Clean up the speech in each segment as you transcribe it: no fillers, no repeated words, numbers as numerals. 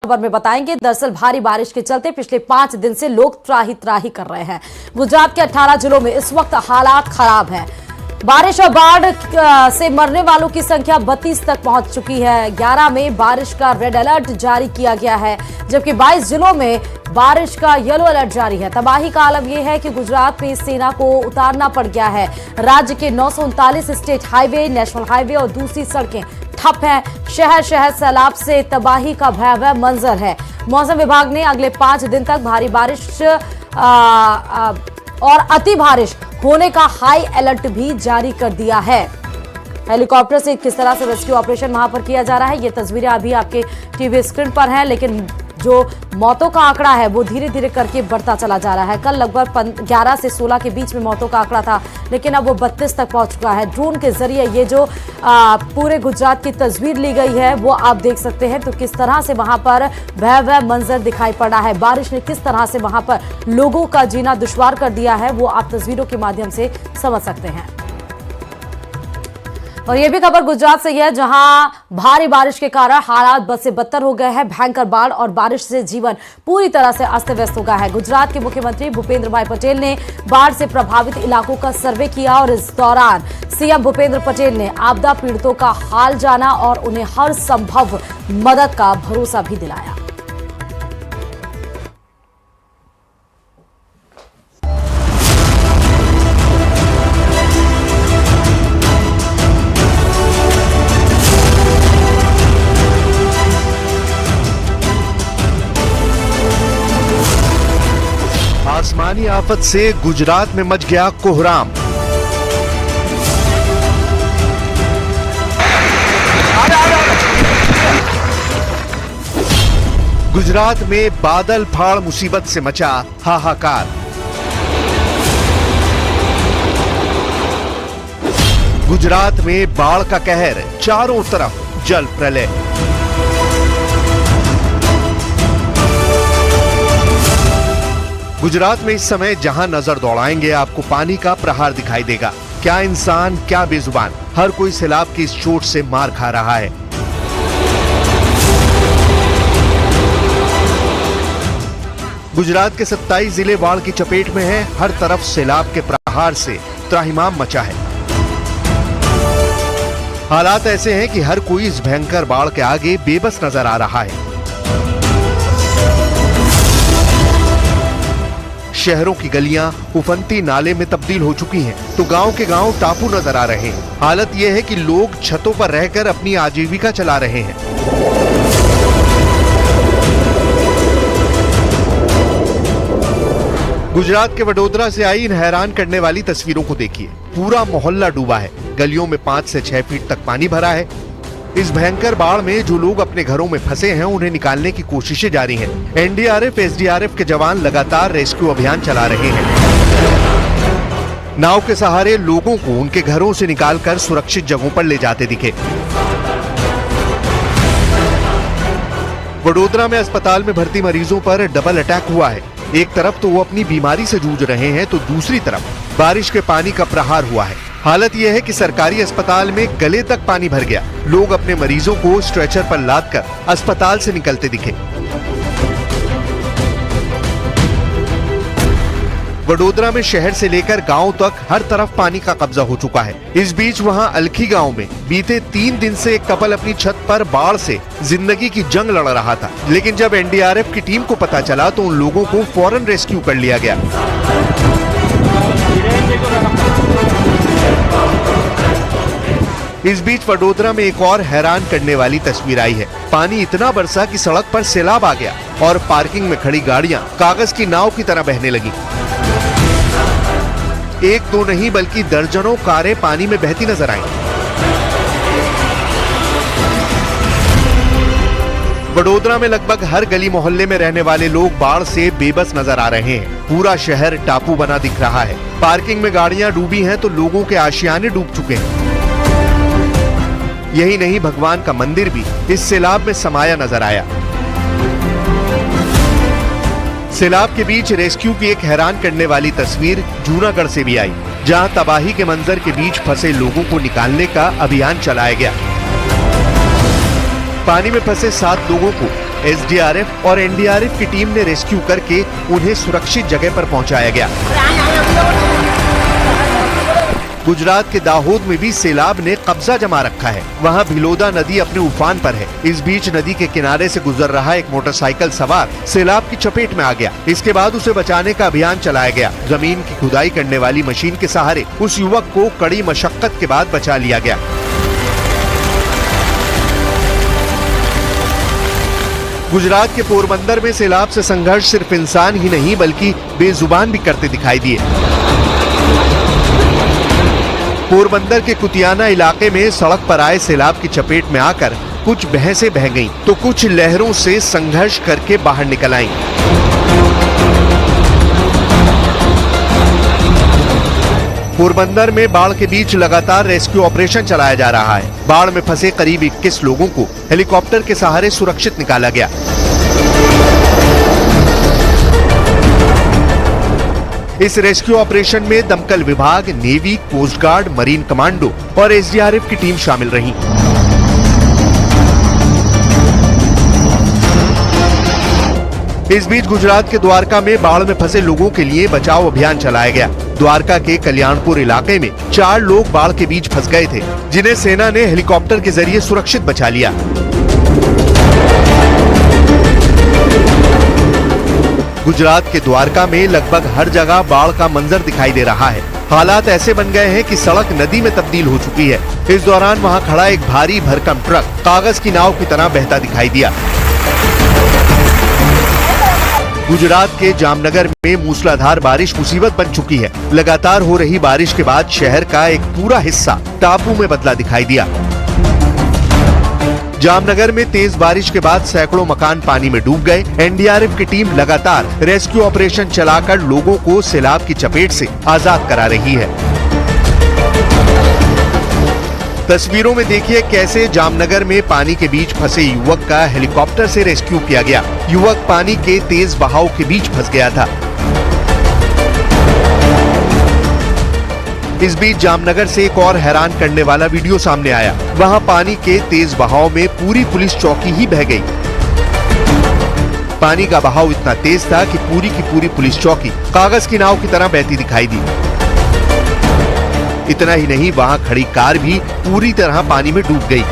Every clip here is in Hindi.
खबर में बताएंगे। दरअसल भारी बारिश के चलते पिछले 5 दिन से लोग त्राही त्राही कर रहे हैं। गुजरात के 18 जिलों में इस वक्त हालात खराब हैं। बारिश और बाढ़ से मरने वालों की संख्या 32 तक पहुंच चुकी है। 11 में बारिश का रेड अलर्ट जारी किया गया है, जबकि 22 जिलों में बारिश का येलो अलर्ट जारी है। तबाही का आलम यह है कि गुजरात में सेना को उतारना पड़ गया है। राज्य के 939 स्टेट हाईवे, नेशनल हाईवे और दूसरी सड़कें ठप हैं। शहर शहर सैलाब से तबाही का भयावह मंजर है। मौसम विभाग ने अगले 5 दिन तक भारी बारिश और अति बारिश होने का हाई अलर्ट भी जारी कर दिया है। हेलीकॉप्टर से किस तरह से रेस्क्यू ऑपरेशन वहां पर किया जा रहा है, ये तस्वीरें अभी आपके टीवी स्क्रीन पर हैं, लेकिन जो मौतों का आंकड़ा है वो धीरे धीरे करके बढ़ता चला जा रहा है। कल लगभग 11 से 16 के बीच में मौतों का आंकड़ा था, लेकिन अब वो 32 तक पहुंच चुका है। ड्रोन के जरिए ये जो पूरे गुजरात की तस्वीर ली गई है वो आप देख सकते हैं, तो किस तरह से वहां पर भयावह मंजर दिखाई पड़ा है। बारिश ने किस तरह से वहां पर लोगों का जीना दुश्वार कर दिया है वो आप तस्वीरों के माध्यम से समझ सकते हैं। और ये भी खबर गुजरात से है, जहां भारी बारिश के कारण हालात बद से बदतर हो गए हैं। भयंकर बाढ़ और बारिश से जीवन पूरी तरह से अस्त व्यस्त हो गया है। गुजरात के मुख्यमंत्री भूपेंद्र भाई पटेल ने बाढ़ से प्रभावित इलाकों का सर्वे किया और इस दौरान सीएम भूपेंद्र पटेल ने आपदा पीड़ितों का हाल जाना और उन्हें हर संभव मदद का भरोसा भी दिलाया। आसमानी आफत से गुजरात में मच गया कोहराम। गुजरात में बादल फाड़ मुसीबत से मचा हाहाकार। गुजरात में बाढ़ का कहर, चारों तरफ जल प्रलय। गुजरात में इस समय जहां नजर दौड़ाएंगे आपको पानी का प्रहार दिखाई देगा। क्या इंसान, क्या बेजुबान, हर कोई सैलाब की इस चोट से मार खा रहा है। गुजरात के 27 जिले बाढ़ की चपेट में हैं। हर तरफ सैलाब के प्रहार से त्राहिमाम मचा है। हालात ऐसे हैं कि हर कोई इस भयंकर बाढ़ के आगे बेबस नजर आ रहा है। शहरों की गलियां उफनती नाले में तब्दील हो चुकी हैं, तो गांव के गांव टापू नजर आ रहे हैं। हालत यह है कि लोग छतों पर रहकर अपनी आजीविका चला रहे हैं। गुजरात के वडोदरा से आई इन हैरान करने वाली तस्वीरों को देखिए। पूरा मोहल्ला डूबा है। गलियों में 5 से 6 फीट तक पानी भरा है। इस भयंकर बाढ़ में जो लोग अपने घरों में फंसे हैं उन्हें निकालने की कोशिशें जारी हैं। एनडीआरएफ, एसडीआरएफ के जवान लगातार रेस्क्यू अभियान चला रहे हैं। नाव के सहारे लोगों को उनके घरों से निकालकर सुरक्षित जगहों पर ले जाते दिखे। वडोदरा में अस्पताल में भर्ती मरीजों पर डबल अटैक हुआ है। एक तरफ तो वो अपनी बीमारी से जूझ रहे हैं, तो दूसरी तरफ बारिश के पानी का प्रहार हुआ है। हालत यह है कि सरकारी अस्पताल में गले तक पानी भर गया। लोग अपने मरीजों को स्ट्रेचर पर लादकर अस्पताल से निकलते दिखे। वडोदरा में शहर से लेकर गांव तक हर तरफ पानी का कब्जा हो चुका है। इस बीच वहां अलखी गांव में बीते 3 दिन से एक कपल अपनी छत पर बाढ़ से जिंदगी की जंग लड़ रहा था, लेकिन जब एनडीआरएफ की टीम को पता चला तो उन लोगों को फौरन रेस्क्यू कर लिया गया। इस बीच वडोदरा में एक और हैरान करने वाली तस्वीर आई है। पानी इतना बरसा कि सड़क पर सैलाब आ गया और पार्किंग में खड़ी गाड़ियां कागज की नाव की तरह बहने लगी। एक दो नहीं बल्कि दर्जनों कारें पानी में बहती नजर आईं। वडोदरा में लगभग हर गली मोहल्ले में रहने वाले लोग बाढ़ से बेबस नजर आ रहे हैं। पूरा शहर टापू बना दिख रहा है। पार्किंग में गाड़ियां डूबी हैं तो लोगों के आशियाने डूब चुके हैं। यही नहीं, भगवान का मंदिर भी इस सैलाब में समाया नजर आया। सैलाब के बीच रेस्क्यू की एक हैरान करने वाली तस्वीर जूनागढ़ से भी आई, जहां तबाही के मंजर के बीच फंसे लोगों को निकालने का अभियान चलाया गया। पानी में फंसे 7 लोगों को एसडीआरएफ और एनडीआरएफ की टीम ने रेस्क्यू करके उन्हें सुरक्षित जगह पर पहुंचाया गया। गुजरात के दाहोद में भी सैलाब ने कब्जा जमा रखा है। वहां भिलोदा नदी अपने उफान पर है। इस बीच नदी के किनारे से गुजर रहा एक मोटरसाइकिल सवार सैलाब की चपेट में आ गया। इसके बाद उसे बचाने का अभियान चलाया गया। जमीन की खुदाई करने वाली मशीन के सहारे उस युवक को कड़ी मशक्कत के बाद बचा लिया गया। गुजरात के पोरबंदर में सैलाब से संघर्ष सिर्फ इंसान ही नहीं बल्कि बेजुबान भी करते दिखाई दिए। पोरबंदर के कुतियाना इलाके में सड़क पर आए सैलाब की चपेट में आकर कुछ भैंसें बह गईं, तो कुछ लहरों से संघर्ष करके बाहर निकल आईं। पोरबंदर में बाढ़ के बीच लगातार रेस्क्यू ऑपरेशन चलाया जा रहा है। बाढ़ में फंसे करीब 21 लोगों को हेलीकॉप्टर के सहारे सुरक्षित निकाला गया। इस रेस्क्यू ऑपरेशन में दमकल विभाग, navy, coast guard, marine commando और एसडीआरएफ की टीम शामिल रही। इस बीच गुजरात के द्वारका में बाढ़ में फंसे लोगों के लिए बचाव अभियान चलाया गया। द्वारका के कल्याणपुर इलाके में 4 लोग बाढ़ के बीच फंस गए थे, जिन्हें सेना ने हेलीकॉप्टर के जरिए सुरक्षित बचा लिया। गुजरात के द्वारका में लगभग हर जगह बाढ़ का मंजर दिखाई दे रहा है। हालात ऐसे बन गए हैं कि सड़क नदी में तब्दील हो चुकी है। इस दौरान वहां खड़ा एक भारी भरकम ट्रक कागज की नाव की तरह बहता दिखाई दिया। गुजरात के जामनगर में मूसलाधार बारिश मुसीबत बन चुकी है। लगातार हो रही बारिश के बाद शहर का एक पूरा हिस्सा टापू में बदला दिखाई दिया। जामनगर में तेज बारिश के बाद सैकड़ों मकान पानी में डूब गए। एनडीआरएफ की टीम लगातार रेस्क्यू ऑपरेशन चलाकर लोगों को सैलाब की चपेट से आजाद करा रही है। तस्वीरों में देखिए कैसे जामनगर में पानी के बीच फंसे युवक का हेलीकॉप्टर से रेस्क्यू किया गया। युवक पानी के तेज बहाव के बीच फंस गया था। इस बीच जामनगर से एक और हैरान करने वाला वीडियो सामने आया। वहां पानी के तेज बहाव में पूरी पुलिस चौकी ही बह गई। पानी का बहाव इतना तेज था कि पूरी की पूरी पुलिस चौकी कागज की नाव की तरह बहती दिखाई दी। इतना ही नहीं, वहां खड़ी कार भी पूरी तरह पानी में डूब गई।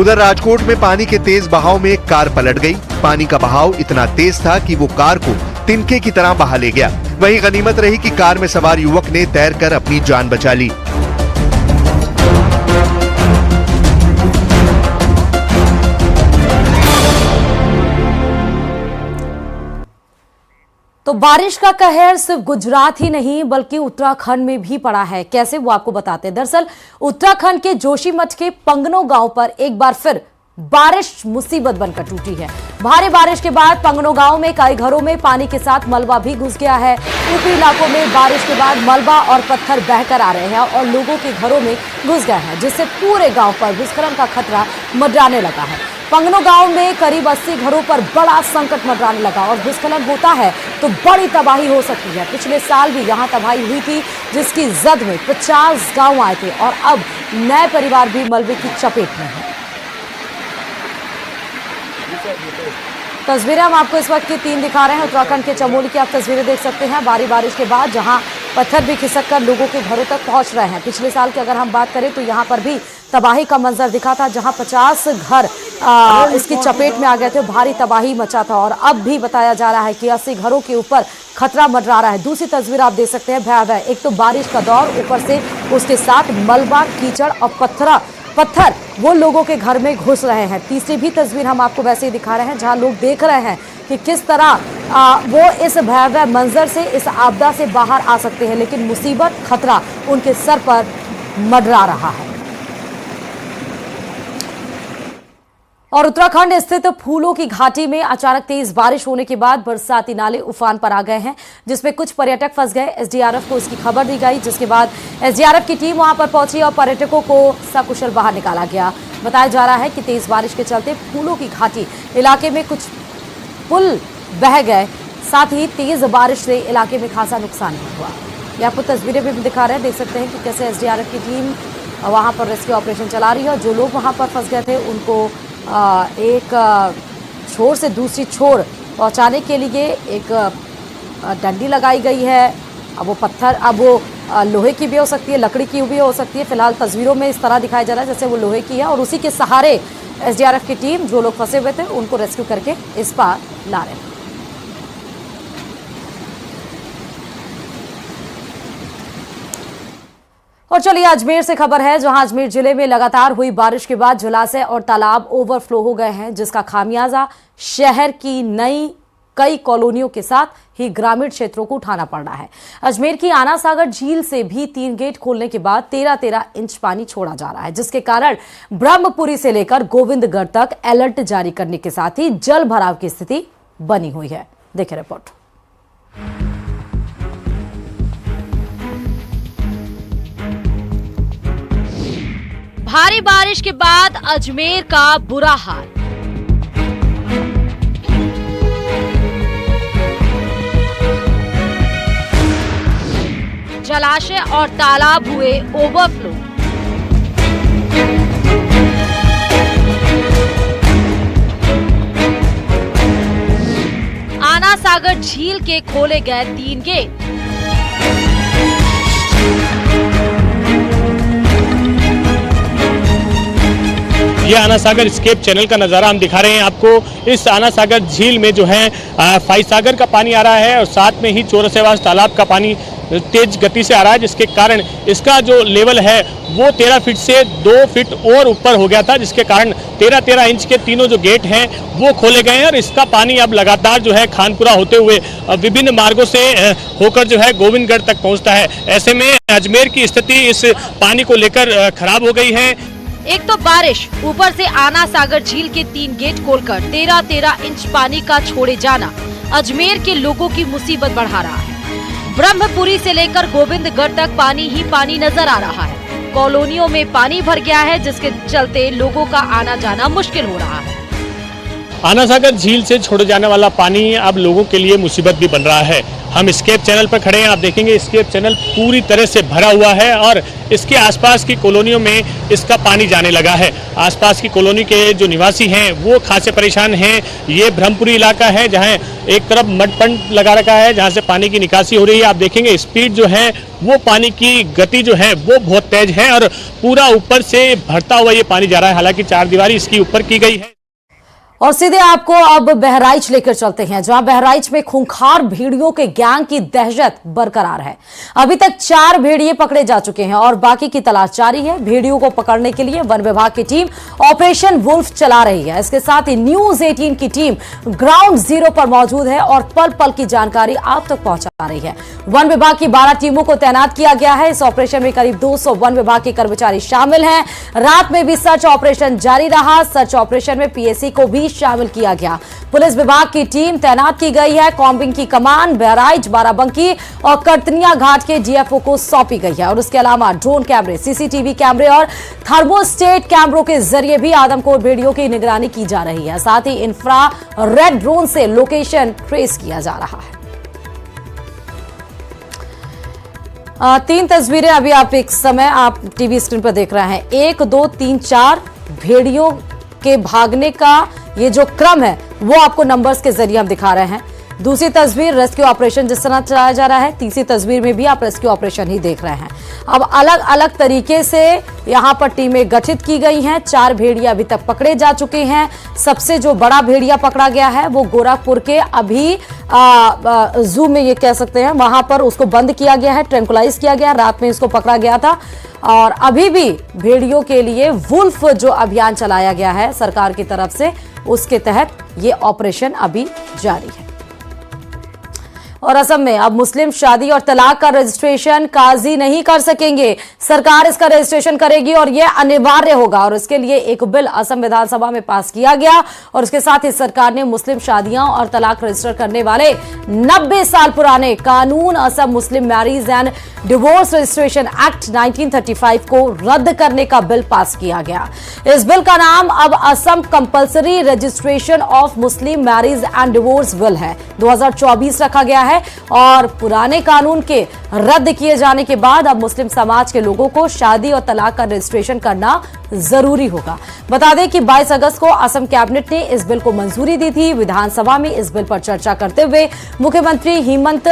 उधर राजकोट में पानी के तेज बहाव में एक कार पलट गई। पानी का बहाव इतना तेज था कि वो कार को तिनके की तरह बहा ले गया। वहीं गनीमत रही कि कार में सवार युवक ने तैरकर अपनी जान बचा ली। तो बारिश का कहर सिर्फ गुजरात ही नहीं बल्कि उत्तराखंड में भी पड़ा है। कैसे, वो आपको बताते हैं। दरअसल उत्तराखंड के जोशीमठ के पंगनो गांव पर एक बार फिर बारिश मुसीबत बनकर टूटी है। भारी बारिश के बाद पंगनो गांव में कई घरों में पानी के साथ मलबा भी घुस गया है। ऊपरी इलाकों में बारिश के बाद मलबा और पत्थर बहकर आ रहे हैं और लोगों के घरों में घुस गए हैं, जिससे पूरे गांव पर भूस्खलन का खतरा मंडराने लगा है। पंगनो गांव में करीब 80 घरों पर बड़ा संकट मंडराने लगा और भूस्खलन होता है तो बड़ी तबाही हो सकती है। पिछले साल भी यहां तबाही हुई थी, जिसकी जद में 50 गांव आए थे और अब नए परिवार भी मलबे की चपेट में हैं। तस्वीरें हम आपको इस वक्त की 3 दिखा रहे हैं। उत्तराखंड के चमोली की आप तस्वीरें देख सकते हैं। भारी बारिश के बाद जहां पत्थर भी खिसक कर लोगों के घरों तक पहुंच रहे हैं। पिछले साल की अगर हम बात करें तो यहां पर भी तबाही का मंजर दिखा था, जहां 50 घर इसकी चपेट में आ गए थे। भारी तबाही मचा था और अब भी बताया जा रहा है कि 80 घरों के ऊपर खतरा मंडरा रहा है। दूसरी तस्वीर आप देख सकते हैं, भयावह। एक तो बारिश का दौर, ऊपर से उसके साथ मलबा, कीचड़ और पत्थर वो लोगों के घर में घुस रहे हैं। तीसरी भी तस्वीर हम आपको वैसे ही दिखा रहे हैं, जहां लोग देख रहे हैं कि किस तरह वो इस भयावह मंजर से, इस आपदा से बाहर आ सकते हैं, लेकिन मुसीबत, खतरा उनके सर पर मंडरा रहा है। और उत्तराखंड स्थित फूलों की घाटी में अचानक तेज बारिश होने के बाद बरसाती नाले उफान पर आ गए हैं, जिसमें कुछ पर्यटक फंस गए। एसडीआरएफ को इसकी खबर दी गई, जिसके बाद एसडीआरएफ की टीम वहां पर पहुंची और पर्यटकों को सकुशल बाहर निकाला गया। बताया जा रहा है कि तेज बारिश के चलते फूलों की घाटी इलाके में कुछ पुल बह गए, साथ ही तेज बारिश से इलाके में खासा नुकसान भी हुआ। ये आपको तस्वीरें भी दिखा रहे हैं, देख सकते हैं कि कैसे एसडीआरएफ की टीम वहां पर रेस्क्यू ऑपरेशन चला रही है और जो लोग वहां पर फंस गए थे उनको एक छोर से दूसरी छोर पहुंचाने के लिए एक डंडी लगाई गई है। अब वो पत्थर, अब वो लोहे की भी हो सकती है, लकड़ी की भी हो सकती है। फिलहाल तस्वीरों में इस तरह दिखाया जा रहा है जैसे वो लोहे की है, और उसी के सहारे एसडीआरएफ की टीम जो लोग फंसे हुए थे उनको रेस्क्यू करके इस पार ला रहे हैं। और चलिए अजमेर से खबर है, जहां अजमेर जिले में लगातार हुई बारिश के बाद जलाशय और तालाब ओवरफ्लो हो गए हैं, जिसका खामियाजा शहर की कई कॉलोनियों के साथ ही ग्रामीण क्षेत्रों को उठाना पड़ रहा है। अजमेर की आना सागर झील से भी 3 गेट खोलने के बाद 13-13 इंच पानी छोड़ा जा रहा है, जिसके कारण ब्रह्मपुरी से लेकर गोविंदगढ़ तक अलर्ट जारी करने के साथ ही जल भराव की स्थिति बनी हुई है। देखिए रिपोर्ट। भारी बारिश के बाद अजमेर का बुरा हाल। जलाशय और तालाब हुए ओवरफ्लो। आना सागर झील के खोले गए 3 गेट। ये आना सागर स्केप चैनल का नज़ारा हम दिखा रहे हैं आपको। इस आना सागर झील में जो है फाई सागर का पानी आ रहा है और साथ में ही चौरसेवास तालाब का पानी तेज गति से आ रहा है, जिसके कारण इसका जो लेवल है वो 13 फीट से 2 फीट और ऊपर हो गया था, जिसके कारण 13-13 इंच के तीनों जो गेट हैं वो खोले गए हैं और इसका पानी अब लगातार जो है खानपुरा होते हुए विभिन्न मार्गों से होकर जो है गोविंदगढ़ तक पहुंचता है। ऐसे में अजमेर की स्थिति इस पानी को लेकर खराब हो गई है। एक तो बारिश, ऊपर से आना सागर झील के 3 गेट खोलकर 13-13 इंच पानी का छोड़े जाना अजमेर के लोगों की मुसीबत बढ़ा रहा है। ब्रह्मपुरी से लेकर गोविंदगढ़ तक पानी ही पानी नजर आ रहा है। कॉलोनियों में पानी भर गया है, जिसके चलते लोगों का आना जाना मुश्किल हो रहा है। आना सागर झील से छोड़े जाने वाला पानी अब लोगों के लिए मुसीबत भी बन रहा है। हम स्केप चैनल पर खड़े हैं, आप देखेंगे स्केप चैनल पूरी तरह से भरा हुआ है और इसके आसपास की कॉलोनियों में इसका पानी जाने लगा है। आसपास की कॉलोनी के जो निवासी हैं वो खासे परेशान हैं। ये ब्रह्मपुरी इलाका है जहां एक तरफ मड पंप लगा रखा है जहां से पानी की निकासी हो रही है। आप देखेंगे स्पीड जो है वो पानी की गति जो है वो बहुत तेज है और पूरा ऊपर से भरता हुआ ये पानी जा रहा है। हालांकि 4 दीवारी इसकी ऊपर की गई है। और सीधे आपको अब बहराइच लेकर चलते हैं, जहां बहराइच में खूंखार भेड़ियों के गैंग की दहशत बरकरार है। अभी तक 4 भेड़िए पकड़े जा चुके हैं और बाकी की तलाश जारी है। भेड़ियों को पकड़ने के लिए वन विभाग की टीम ऑपरेशन वुल्फ चला रही है। इसके साथ ही न्यूज 18 की टीम ग्राउंड जीरो पर मौजूद है और पल पल की जानकारी आप तक पहुंचा रही है। वन विभाग की 12 टीमों को तैनात किया गया है। इस ऑपरेशन में करीब 200 वन विभाग के कर्मचारी शामिल हैं। रात में भी सर्च ऑपरेशन जारी रहा। सर्च ऑपरेशन में पीएससी को भी शामिल किया गया। पुलिस विभाग की टीम तैनात की गई है। कॉम्बिंग की कमान बहराइच, बाराबंकी और करतनिया घाट के डीएफओ को सौंपी गई है। और उसके अलावा ड्रोन कैमरे, सीसीटीवी कैमरे और थर्मोस्टेट कैमरों के जरिए भी आदमखोर भेड़ियों की निगरानी की जा रही है। साथ ही इंफ्रारेड ड्रोन से लोकेशन ट्रेस किया जा रहा है। 3 तस्वीरें अभी आप एक समय आप टीवी स्क्रीन पर देख रहे हैं। 1, 2, 3, 4 भेड़ियों के भागने का ये जो क्रम है वो आपको नंबर्स के जरिए हम दिखा रहे हैं। दूसरी तस्वीर रेस्क्यू ऑपरेशन जिस तरह चलाया जा रहा है। तीसरी तस्वीर में भी आप रेस्क्यू ऑपरेशन ही देख रहे हैं। अब अलग अलग तरीके से यहां पर टीमें गठित की गई हैं। 4 भेड़िया अभी तक पकड़े जा चुके हैं। सबसे जो बड़ा भेड़िया पकड़ा गया है वो गोरखपुर के अभी जू में ये कह सकते हैं, वहां पर उसको बंद किया गया है, ट्रैंकुलाइज किया गया। रात में इसको पकड़ा गया था और अभी भी भेड़ियों के लिए वुल्फ जो अभियान चलाया गया है सरकार की तरफ से, उसके तहत ये ऑपरेशन अभी जारी है। और असम में अब मुस्लिम शादी और तलाक का रजिस्ट्रेशन काजी नहीं कर सकेंगे। सरकार इसका रजिस्ट्रेशन करेगी और यह अनिवार्य होगा और इसके लिए एक बिल असम विधानसभा में पास किया गया। और इसके साथ ही सरकार ने मुस्लिम शादियां और तलाक रजिस्टर करने वाले 90 साल पुराने कानून असम मुस्लिम marriage and divorce registration act 1935 को रद्द करने का बिल पास किया गया। इस बिल का नाम अब Assam compulsory registration of Muslim marriage and divorce bill है 2024 रखा गया है। है और पुराने कानून के रद्द किए जाने के बाद अब मुस्लिम समाज के लोगों को शादी और तलाक का रजिस्ट्रेशन करना जरूरी होगा। बता दें कि 22 अगस्त को असम कैबिनेट ने इस बिल को मंजूरी दी थी। विधानसभा में इस बिल पर चर्चा करते हुए मुख्यमंत्री हिमंत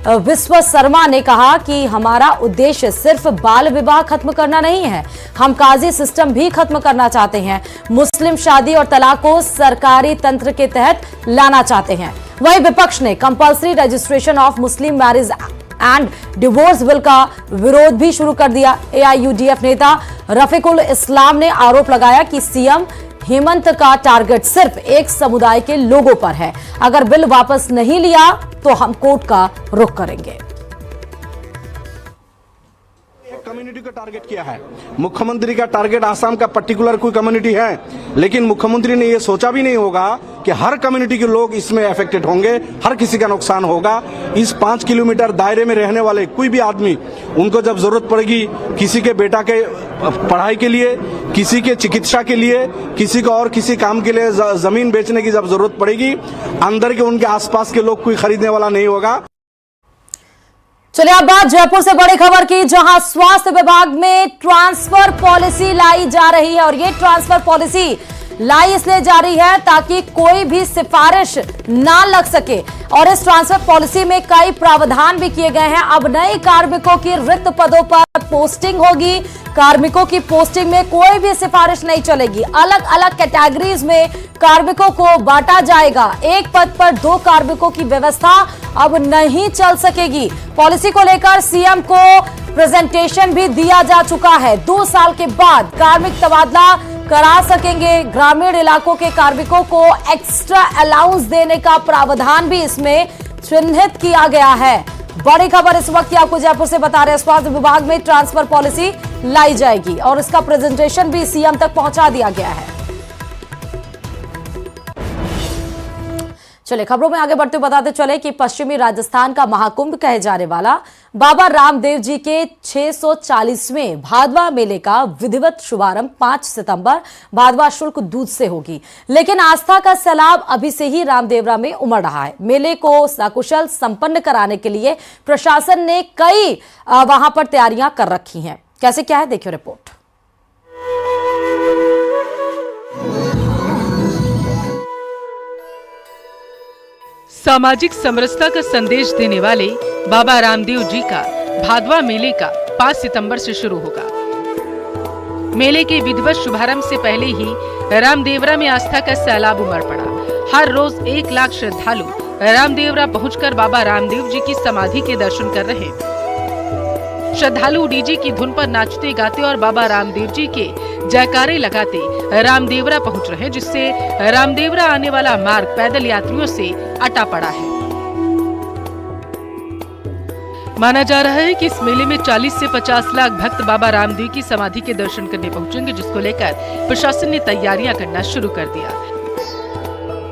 बिस्वा शर्मा ने कहा कि हमारा उद्देश्य सिर्फ बाल विवाह खत्म करना नहीं है, हम काजी सिस्टम भी खत्म करना चाहते हैं। मुस्लिम शादी और तलाक को सरकारी तंत्र के तहत लाना चाहते हैं। वहीं विपक्ष ने compulsory registration of Muslim marriage and divorce bill का विरोध भी शुरू कर दिया। एआईयूडीएफ नेता रफीकुल इस्लाम ने आरोप लगाया कि सीएम हेमंत का टारगेट सिर्फ एक समुदाय के लोगों पर है। अगर बिल वापस नहीं लिया तो हम कोर्ट का रुख करेंगे। कम्युनिटी का टारगेट किया है। मुख्यमंत्री का टारगेट आसाम का पर्टिकुलर कोई कम्युनिटी है, लेकिन मुख्यमंत्री ने यह सोचा भी नहीं होगा कि हर कम्युनिटी के लोग इसमें अफेक्टेड होंगे, हर किसी का नुकसान होगा। इस 5 किलोमीटर दायरे में रहने वाले कोई भी आदमी, उनको जब जरूरत पड़ेगी किसी के बेटा के पढ़ाई के लिए, किसी के चिकित्सा के लिए, किसी को और किसी काम के लिए जमीन बेचने की जब जरूरत पड़ेगी, अंदर के उनके आसपास के लोग कोई खरीदने वाला नहीं होगा। चलिए अब बात जयपुर से बड़ी खबर की, जहां स्वास्थ्य विभाग में ट्रांसफर पॉलिसी लाई जा रही है और ये ट्रांसफर पॉलिसी लाई इसलिए जा रही है ताकि कोई भी सिफारिश ना लग सके और इस ट्रांसफर पॉलिसी में कई प्रावधान भी किए गए हैं। अब नए कार्मिकों की रिक्त पदों पर पोस्टिंग होगी। कार्मिकों की पोस्टिंग में कोई भी सिफारिश नहीं चलेगी। अलग अलग कैटेगरीज में कार्मिकों को बांटा जाएगा। एक पद पर 2 कार्मिकों की व्यवस्था अब नहीं चल सकेगी। पॉलिसी को लेकर सीएम को प्रेजेंटेशन भी दिया जा चुका है। 2 साल के बाद कार्मिक तबादला करा सकेंगे। ग्रामीण इलाकों के कार्मिकों को एक्स्ट्रा अलाउंस देने का प्रावधान भी इसमें चिन्हित किया गया है। बड़ी खबर इस वक्त की आपको जयपुर से बता रहे हैं। स्वास्थ्य विभाग में ट्रांसफर पॉलिसी लाई जाएगी और इसका प्रेजेंटेशन भी सीएम तक पहुंचा दिया गया है। चलिए खबरों में आगे बढ़ते हुए बताते चले कि पश्चिमी राजस्थान का महाकुंभ कहे जाने वाला बाबा रामदेव जी के 640वें भादवा मेले का विधिवत शुभारंभ 5 सितंबर भादवा शुल्क दूध से होगी। लेकिन आस्था का सैलाब अभी से ही रामदेवरा में उमड़ रहा है। मेले को सकुशल संपन्न कराने के लिए प्रशासन ने कई वहां पर तैयारियां कर रखी हैं। कैसे क्या है देखिए रिपोर्ट। सामाजिक समरसता का संदेश देने वाले बाबा रामदेव जी का भादवा मेले का 5 सितंबर से शुरू होगा। मेले के विधिवत शुभारंभ से पहले ही रामदेवरा में आस्था का सैलाब उमड़ पड़ा। हर रोज 1 लाख श्रद्धालु रामदेवरा पहुंचकर बाबा रामदेव जी की समाधि के दर्शन कर रहे हैं। श्रद्धालु डीजे की धुन पर नाचते गाते और बाबा रामदेव जी के जयकारे लगाते रामदेवरा पहुंच रहे हैं, जिससे रामदेवरा आने वाला मार्ग पैदल यात्रियों से अटा पड़ा है। माना जा रहा है कि इस मेले में 40 से 50 लाख भक्त बाबा रामदेव की समाधि के दर्शन करने पहुंचेंगे, जिसको लेकर प्रशासन ने तैयारियां करना शुरू कर दिया।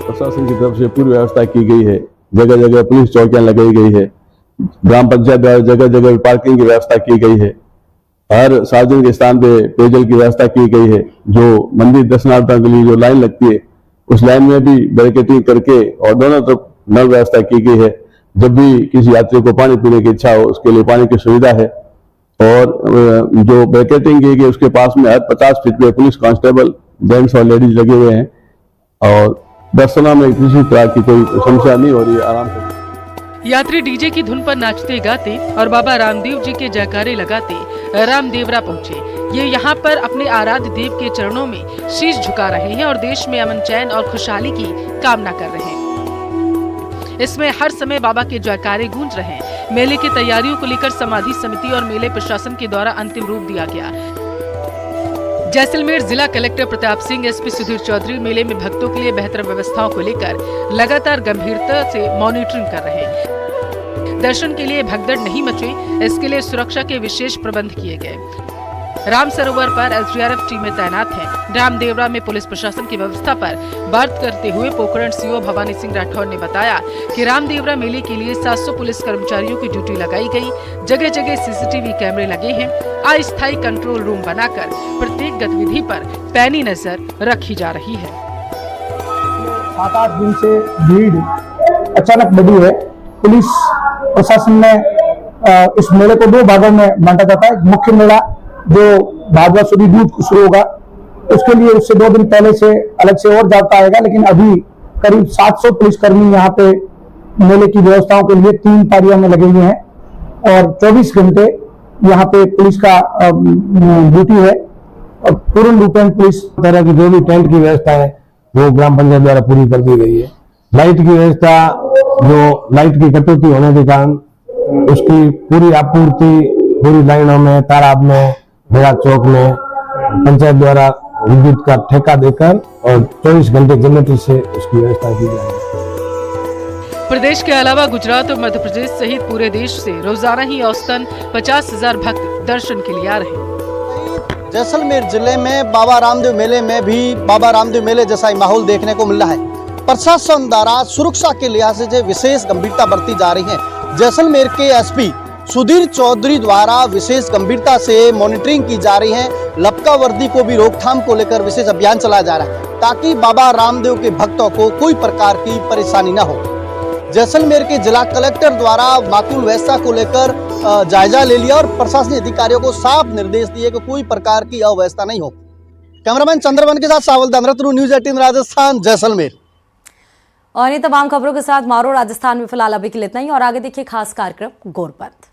प्रशासन की तरफ से पूरी व्यवस्था की गई है। जगह जगह पुलिस चौकियां लगाई गई है। ग्राम पंचायत द्वारा जगह जगह पार्किंग की व्यवस्था की गई है। हर सार्वजनिक स्थान पे पेयजल की व्यवस्था की गई है। जो मंदिर दर्शनार्थियों के लिए जो लाइन लगती है, उस लाइन में भी बैरिकेडिंग करके और दोनों तरफ नल व्यवस्था की गई है। जब भी किसी यात्री को पानी पीने की इच्छा हो, उसके लिए पानी की सुविधा है। और जो बैरिकेडिंग की गई उसके पास में हर 50 फीट पे पुलिस कांस्टेबल जेंट्स और लेडीज लगे हुए हैं और दर्शनों में किसी तरह की कोई समस्या नहीं हो रही है। आराम से यात्री डीजे की धुन पर नाचते गाते और बाबा रामदेव जी के जयकारे लगाते रामदेवरा पहुंचे। ये यहाँ पर अपने आराध्य देव के चरणों में शीश झुका रहे हैं और देश में अमन चैन और खुशहाली की कामना कर रहे हैं। इसमें हर समय बाबा के जयकारे गूंज रहे हैं। मेले की तैयारियों को लेकर समाधि समिति और मेले प्रशासन के द्वारा अंतिम रूप दिया गया। जैसलमेर जिला कलेक्टर प्रताप सिंह, एसपी सुधीर चौधरी मेले में भक्तों के लिए बेहतर व्यवस्थाओं को लेकर लगातार गंभीरता से मॉनिटरिंग कर रहे हैं। दर्शन के लिए भगदड़ नहीं मचे, इसके लिए सुरक्षा के विशेष प्रबंध किए गए। राम सरोवर पर एसडीआरएफ टीमें तैनात हैं। रामदेवरा में पुलिस प्रशासन की व्यवस्था पर बात करते हुए पोखरण सीओ भवानी सिंह राठौर ने बताया कि रामदेवरा मेले के लिए 700 पुलिस कर्मचारियों की ड्यूटी लगाई गई। जगह जगह सीसीटीवी कैमरे लगे हैं। अस्थायी कंट्रोल रूम बनाकर प्रत्येक गतिविधि पर पैनी नजर रखी जा रही है। 7-8 दिन से भीड़ अचानक बढ़ी है पुलिस प्रशासन ने इस मेले को 2 भागों में बांटा जाता है। मुख्य मेला जो भादवा सुदी दूध शुरू होगा उसके लिए उससे 2 दिन पहले से अलग से और जाता आएगा, लेकिन अभी करीब 700 पुलिसकर्मी यहाँ पे मेले की व्यवस्थाओं के लिए 3 पारियों में लगे हुए हैं और 24 घंटे यहाँ पे पुलिस का ड्यूटी है और पूर्ण रूप में पुलिस तरह की जो भी टेंट की व्यवस्था है वो ग्राम पंचायत द्वारा पूरी कर दी गई है। लाइट की व्यवस्था, जो लाइट की कटौती होने के कारण उसकी पूरी आपूर्ति पूरी लाइनों में, तालाब में, बड़ा चौक में पंचायत द्वारा विद्युत का ठेका देकर और 24 घंटे जनरेटर से उसकी व्यवस्था की जाएगी। प्रदेश के अलावा गुजरात और मध्य प्रदेश सहित पूरे देश से रोजाना ही औसतन 50,000 भक्त दर्शन के लिए आ रहे हैं। जैसलमेर जिले में बाबा रामदेव मेले में भी बाबा रामदेव मेले जैसा ही माहौल देखने को मिल रहा है। प्रशासन द्वारा सुरक्षा के लिहाज से विशेष गंभीरता बरती जा रही है। जैसलमेर के एसपी सुधीर चौधरी द्वारा विशेष गंभीरता से मॉनिटरिंग की जा रही है। लपका वर्दी को भी रोकथाम को लेकर विशेष अभियान चलाया जा रहा है ताकि बाबा रामदेव के भक्तों को कोई प्रकार की परेशानी न हो। जैसलमेर के जिला कलेक्टर द्वारा माकुल व्यवस्था को लेकर जायजा ले लिया और प्रशासनिक अधिकारियों को साफ निर्देश दिए कि कोई प्रकार की अव्यवस्था नहीं हो। कैमरामैन चंद्रमन के साथ सावल दानरत्न, न्यूज़ 18 राजस्थान, जैसलमेर। और ये तमाम खबरों के साथ मारो राजस्थान में फिलहाल अभी के लिए इतना ही और आगे देखिए खास कार्यक्रम गोरपंथ।